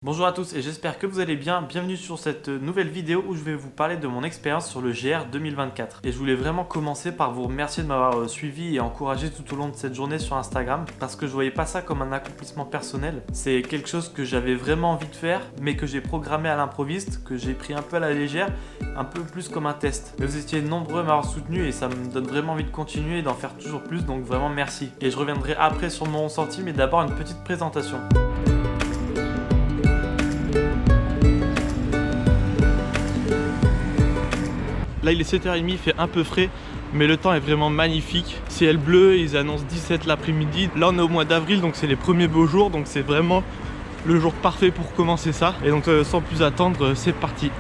Bonjour à tous et j'espère que vous allez bien. Bienvenue sur cette nouvelle vidéo où je vais vous parler de mon expérience sur le GR 2024. Et je voulais vraiment commencer par vous remercier de m'avoir suivi et encouragé tout au long de cette journée sur Instagram parce que je voyais pas ça comme un accomplissement personnel. C'est quelque chose que j'avais vraiment envie de faire mais que j'ai programmé à l'improviste, que j'ai pris un peu à la légère, un peu plus comme un test. Mais vous étiez nombreux à m'avoir soutenu et ça me donne vraiment envie de continuer et d'en faire toujours plus, donc vraiment merci. Et je reviendrai après sur mon ressenti, mais d'abord une petite présentation. Là il est 7h30, il fait un peu frais, mais le temps est vraiment magnifique. Ciel bleu, ils annoncent 17 l'après-midi. Là on est au mois d'avril, donc c'est les premiers beaux jours, donc c'est vraiment le jour parfait pour commencer ça. Et donc sans plus attendre, c'est parti.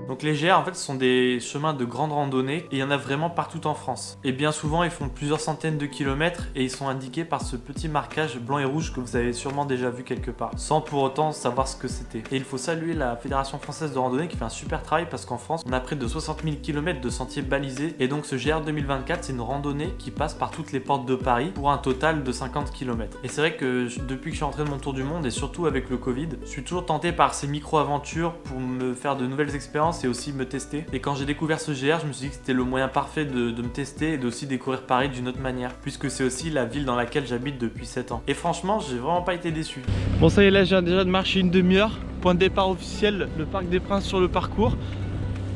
Donc les GR en fait ce sont des chemins de grande randonnée et il y en a vraiment partout en France. Et bien souvent ils font plusieurs centaines de kilomètres et ils sont indiqués par ce petit marquage blanc et rouge que vous avez sûrement déjà vu quelque part, sans pour autant savoir ce que c'était. Et il faut saluer la Fédération Française de Randonnée qui fait un super travail parce qu'en France on a près de 60 000 km de sentiers balisés et donc ce GR 2024 c'est une randonnée qui passe par toutes les portes de Paris pour un total de 50 km. Et c'est vrai que depuis que je suis rentré de mon tour du monde et surtout avec le Covid, je suis toujours tenté par ces micro-aventures pour me faire de nouvelles expériences et aussi me tester. Et quand j'ai découvert ce GR, je me suis dit que c'était le moyen parfait de me tester et d'aussi découvrir Paris d'une autre manière, puisque c'est aussi la ville dans laquelle j'habite depuis 7 ans. Et franchement, j'ai vraiment pas été déçu. Bon ça y est, là je viens déjà de marcher une demi-heure. Point de départ officiel, le Parc des Princes sur le parcours.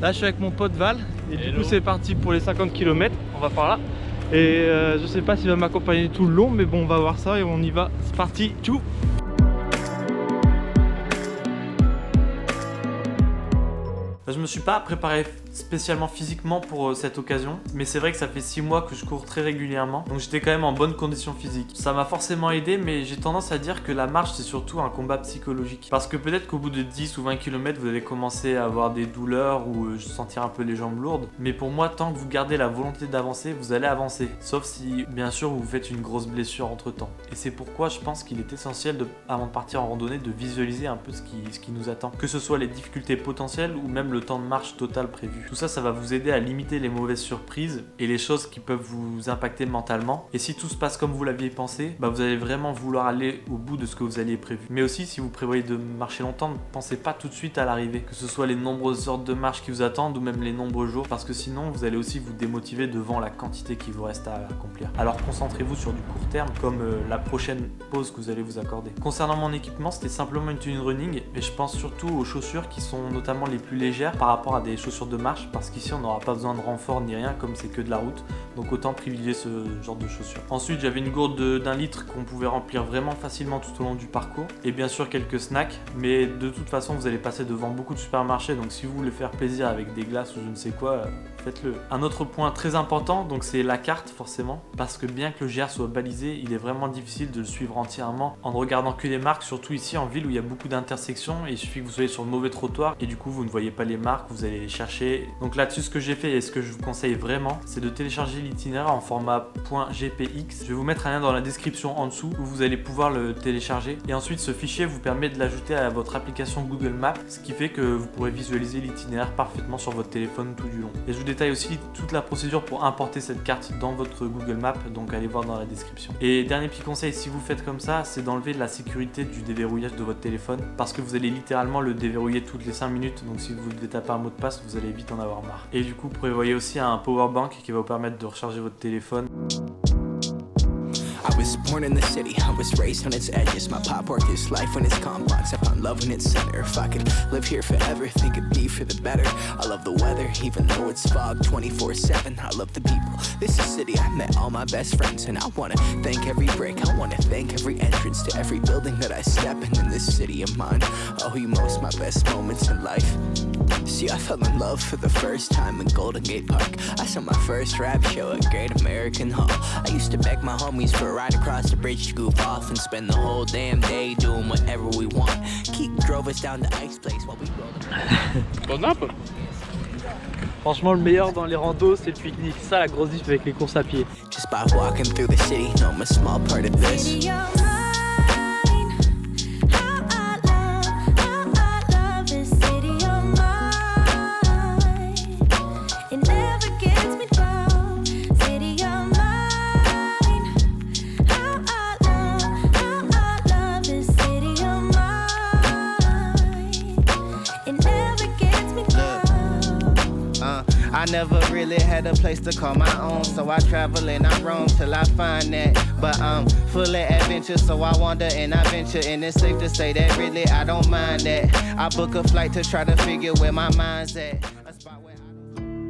Là je suis avec mon pote Val et du coup c'est parti pour les 50 km. On va par là. Et je sais pas s'il va m'accompagner tout le long, mais bon on va voir ça et on y va. C'est parti, tchou! Je me suis pas préparé spécialement physiquement pour cette occasion, mais c'est vrai que ça fait 6 mois que je cours très régulièrement, donc j'étais quand même en bonne condition physique. Ça m'a forcément aidé, mais j'ai tendance à dire que la marche c'est surtout un combat psychologique. Parce que peut-être qu'au bout de 10 ou 20 km vous allez commencer à avoir des douleurs ou sentir un peu les jambes lourdes, mais pour moi tant que vous gardez la volonté d'avancer, vous allez avancer. Sauf si bien sûr vous faites une grosse blessure entre temps. Et c'est pourquoi je pense qu'il est essentiel avant de partir en randonnée de visualiser un peu ce qui nous attend. Que ce soit les difficultés potentielles ou même le temps de marche total prévu. Tout ça, ça va vous aider à limiter les mauvaises surprises et les choses qui peuvent vous impacter mentalement. Et si tout se passe comme vous l'aviez pensé, vous allez vraiment vouloir aller au bout de ce que vous aviez prévu. Mais aussi, si vous prévoyez de marcher longtemps, ne pensez pas tout de suite à l'arrivée. Que ce soit les nombreuses heures de marche qui vous attendent ou même les nombreux jours, parce que sinon, vous allez aussi vous démotiver devant la quantité qui vous reste à accomplir. Alors concentrez-vous sur du court terme, comme la prochaine pause que vous allez vous accorder. Concernant mon équipement, c'était simplement une tenue de running, et je pense surtout aux chaussures qui sont notamment les plus légères par rapport à des chaussures de marche, parce qu'ici on n'aura pas besoin de renfort ni rien comme c'est que de la route, donc autant privilégier ce genre de chaussures. Ensuite j'avais une gourde d'1 litre qu'on pouvait remplir vraiment facilement tout au long du parcours, et bien sûr quelques snacks, mais de toute façon vous allez passer devant beaucoup de supermarchés, donc si vous voulez faire plaisir avec des glaces ou je ne sais quoi, faites-le. Un autre point très important, donc c'est la carte forcément, parce que bien que le GR soit balisé, il est vraiment difficile de le suivre entièrement en ne regardant que les marques, surtout ici en ville où il y a beaucoup d'intersections et il suffit que vous soyez sur le mauvais trottoir et du coup vous ne voyez pas les marques, vous allez les chercher. Donc là-dessus ce que j'ai fait et ce que je vous conseille vraiment, c'est de télécharger l'itinéraire en format .gpx. Je vais vous mettre un lien dans la description en dessous où vous allez pouvoir le télécharger et ensuite ce fichier vous permet de l'ajouter à votre application Google Maps, ce qui fait que vous pourrez visualiser l'itinéraire parfaitement sur votre téléphone tout du long. Et je vous détaille aussi toute la procédure pour importer cette carte dans votre Google Maps, donc allez voir dans la description. Et dernier petit conseil, si vous faites comme ça, c'est d'enlever la sécurité du déverrouillage de votre téléphone parce que vous allez littéralement le déverrouiller toutes les 5 minutes, donc si vous devez taper un mot de passe, vous allez vite en avoir marre. Et du coup, prévoyez aussi un power bank qui va vous permettre de recharger votre téléphone. I was born in the city, I was raised on its edges. My pop worked his life on its complex. I found love in its center. If I could live here forever, think it'd be for the better. I love the weather, even though it's fog 24/7. I love the people, this is city. I met all my best friends, and I wanna thank every brick. I wanna thank every entrance to every building that I step in this city of mine. I owe you most my best moments in life. See, I fell in love for the first time in Golden Gate Park. I saw my first rap show at Great American Hall. I used to beg my homies for a ride across the bridge to goof off and spend the whole damn day doing whatever we want. Keith drove us down to Ice Place while we rolled. Bon app. Franchement le meilleur dans les randos c'est le pique-nique, ça la grosse diff avec les courses à pied. Just by walking through the city, no, I'm a small part of this. It never gets me down. never really had a place to call my own, so I travel and I roam till I find that. But I'm full of adventure, so I wander and I venture, and it's safe to say that really I don't mind that. I book a flight to try to figure where my mind's at. A spot where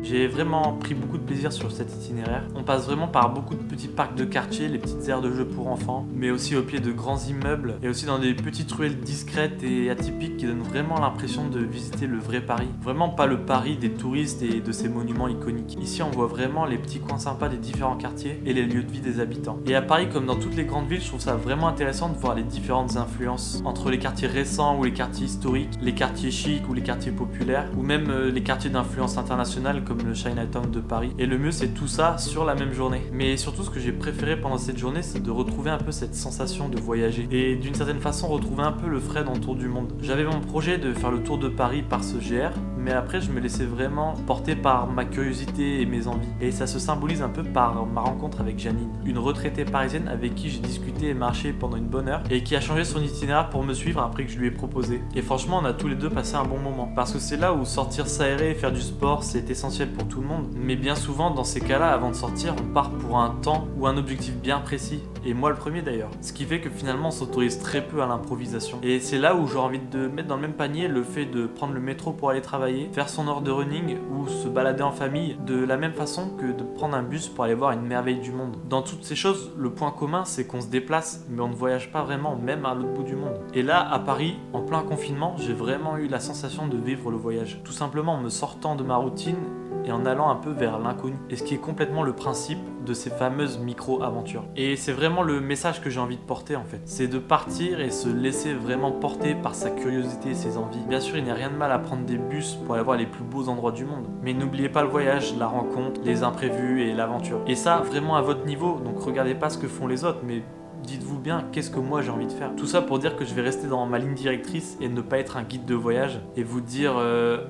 J'ai vraiment pris beaucoup de plaisir sur cet itinéraire. On passe vraiment par beaucoup de petits parcs de quartier, les petites aires de jeux pour enfants, mais aussi au pied de grands immeubles et aussi dans des petites ruelles discrètes et atypiques qui donnent vraiment l'impression de visiter le vrai Paris. Vraiment pas le Paris des touristes et de ses monuments iconiques. Ici on voit vraiment les petits coins sympas des différents quartiers et les lieux de vie des habitants. Et à Paris, comme dans toutes les grandes villes, je trouve ça vraiment intéressant de voir les différentes influences entre les quartiers récents ou les quartiers historiques, les quartiers chics ou les quartiers populaires, ou même les quartiers d'influence internationale comme le Chinatown de Paris. Et le mieux, c'est tout ça sur la même journée. Mais surtout, ce que j'ai préféré pendant cette journée, c'est de retrouver un peu cette sensation de voyager et d'une certaine façon retrouver un peu le Fred en tour du monde. J'avais mon projet de faire le tour de Paris par ce GR, mais après je me laissais vraiment porter par ma curiosité et mes envies. Et ça se symbolise un peu par ma rencontre avec Janine, une retraitée parisienne avec qui j'ai discuté et marché pendant une bonne heure et qui a changé son itinéraire pour me suivre après que je lui ai proposé. Et franchement, on a tous les deux passé un bon moment, parce que c'est là où sortir s'aérer et faire du sport, c'est essentiel pour tout le monde. Mais bien souvent, dans ces cas-là, avant de sortir, on part pour un temps ou un objectif bien précis. Et moi le premier d'ailleurs. Ce qui fait que finalement on s'autorise très peu à l'improvisation. Et c'est là où j'ai envie de mettre dans le même panier le fait de prendre le métro pour aller travailler, faire son heure de running ou se balader en famille de la même façon que de prendre un bus pour aller voir une merveille du monde. Dans toutes ces choses, le point commun c'est qu'on se déplace mais on ne voyage pas vraiment, même à l'autre bout du monde. Et là, à Paris, en plein confinement, j'ai vraiment eu la sensation de vivre le voyage. Tout simplement en me sortant de ma routine et en allant un peu vers l'inconnu. Et ce qui est complètement le principe de ces fameuses micro-aventures. Et c'est vraiment le message que j'ai envie de porter en fait. C'est de partir et se laisser vraiment porter par sa curiosité et ses envies. Bien sûr, il n'y a rien de mal à prendre des bus pour aller voir les plus beaux endroits du monde. Mais n'oubliez pas le voyage, la rencontre, les imprévus et l'aventure. Et ça, vraiment à votre niveau. Donc regardez pas ce que font les autres, mais dites-vous bien qu'est-ce que moi j'ai envie de faire. Tout ça pour dire que je vais rester dans ma ligne directrice et ne pas être un guide de voyage et vous dire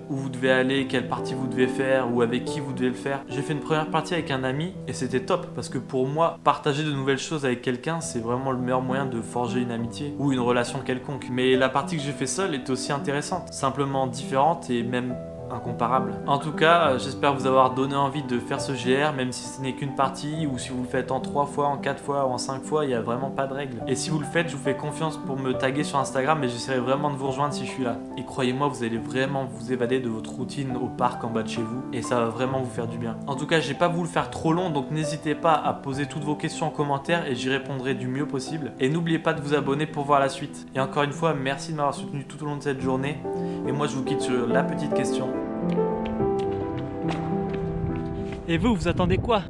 où vous devez aller, quelle partie vous devez faire ou avec qui vous devez le faire. J'ai fait une première partie avec un ami et c'était top parce que pour moi, partager de nouvelles choses avec quelqu'un, c'est vraiment le meilleur moyen de forger une amitié ou une relation quelconque. Mais la partie que j'ai fait seule est aussi intéressante, simplement différente et même incomparable. En tout cas, j'espère vous avoir donné envie de faire ce GR, même si ce n'est qu'une partie, ou si vous le faites en 3 fois, en 4 fois ou en 5 fois, il n'y a vraiment pas de règle. Et si vous le faites, je vous fais confiance pour me taguer sur Instagram et j'essaierai vraiment de vous rejoindre si je suis là. Et croyez-moi, vous allez vraiment vous évader de votre routine au parc en bas de chez vous et ça va vraiment vous faire du bien. En tout cas, j'ai pas voulu le faire trop long, donc n'hésitez pas à poser toutes vos questions en commentaire et j'y répondrai du mieux possible. Et n'oubliez pas de vous abonner pour voir la suite. Et encore une fois, merci de m'avoir soutenu tout au long de cette journée. Et moi, je vous quitte sur la petite question. Et vous attendez quoi ?